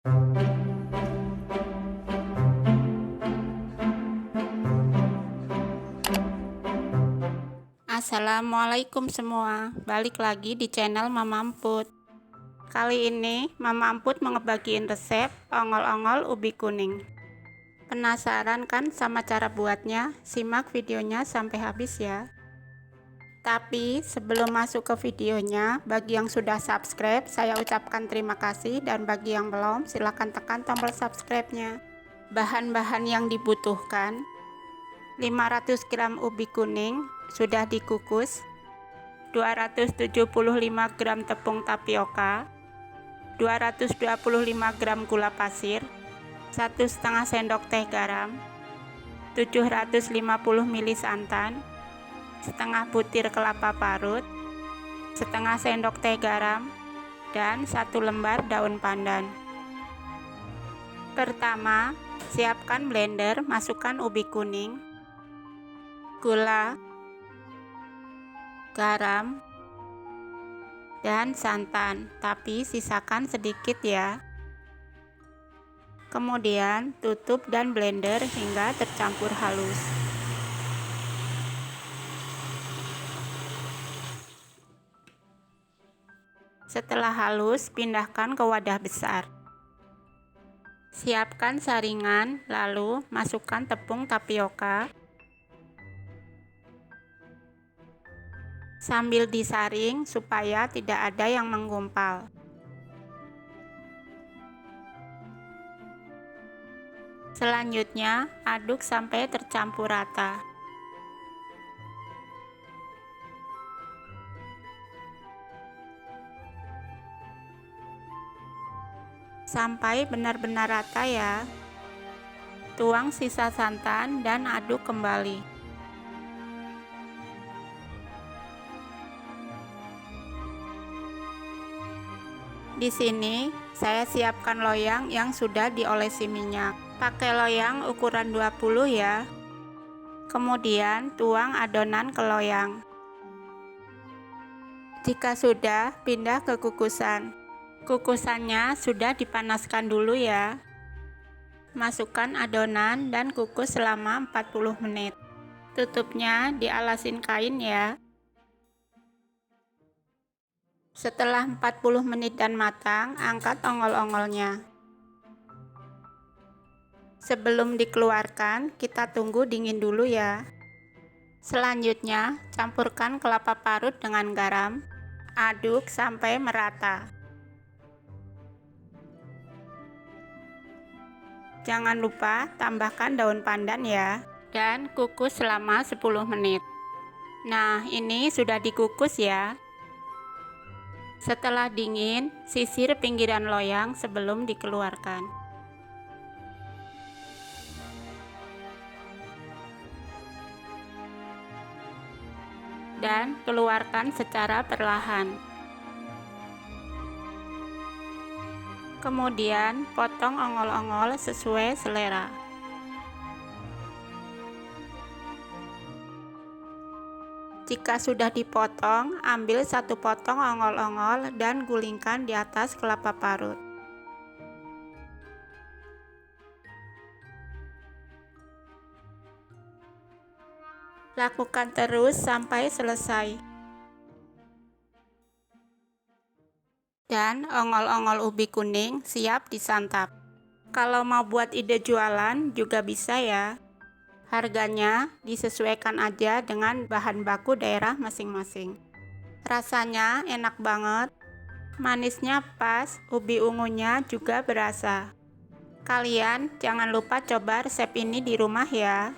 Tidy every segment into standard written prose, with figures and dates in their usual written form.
Assalamualaikum semua, balik lagi di channel Mama Emput. Kali ini Mama Emput mau ngebagiin resep ongol-ongol ubi kuning. Penasaran kan sama cara buatnya? Simak videonya sampai habis ya. Tapi sebelum masuk ke videonya, bagi yang sudah subscribe saya ucapkan terima kasih, dan bagi yang belum silahkan tekan tombol subscribe-nya. Bahan-bahan yang dibutuhkan: 500 gram ubi kuning sudah dikukus, 275 gram tepung tapioka, 225 gram gula pasir, 1,5 sendok teh garam, 750 ml santan, setengah butir kelapa parut, setengah sendok teh garam, dan 1 lembar daun pandan. Pertama, siapkan blender, masukkan ubi kuning, gula, garam, dan santan, tapi sisakan sedikit ya. Kemudian tutup dan blender hingga tercampur halus. Setelah halus, pindahkan ke wadah besar. Siapkan saringan, lalu masukkan tepung tapioka. Sambil disaring supaya tidak ada yang menggumpal. Selanjutnya, aduk sampai tercampur rata. Sampai benar-benar rata ya. Tuang sisa santan dan aduk kembali. Di sini saya siapkan loyang yang sudah diolesi minyak. Pakai loyang ukuran 20 ya. Kemudian tuang adonan ke loyang. Jika sudah, pindah ke kukusan. Kukusannya sudah dipanaskan dulu ya. Masukkan adonan dan kukus selama 40 menit. Tutupnya dialasin kain ya. Setelah 40 menit dan matang, angkat ongol-ongolnya. Sebelum dikeluarkan, kita tunggu dingin dulu ya. Selanjutnya, campurkan kelapa parut dengan garam. Aduk sampai merata. Jangan lupa tambahkan daun pandan ya, dan kukus selama 10 menit. Nah, ini sudah dikukus ya. Setelah dingin, sisir pinggiran loyang sebelum dikeluarkan. Dan keluarkan secara perlahan. Kemudian potong ongol-ongol sesuai selera. Jika sudah dipotong, ambil 1 potong ongol-ongol dan gulingkan di atas kelapa parut. Lakukan terus sampai selesai. Dan ongol-ongol ubi kuning siap disantap. Kalau mau buat ide jualan juga bisa ya. Harganya disesuaikan aja dengan bahan baku daerah masing-masing. Rasanya enak banget, manisnya pas, ubi ungunya juga berasa. Kalian jangan lupa coba resep ini di rumah ya.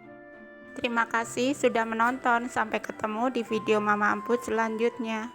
Terima kasih sudah menonton, sampai ketemu di video Mama Emput selanjutnya.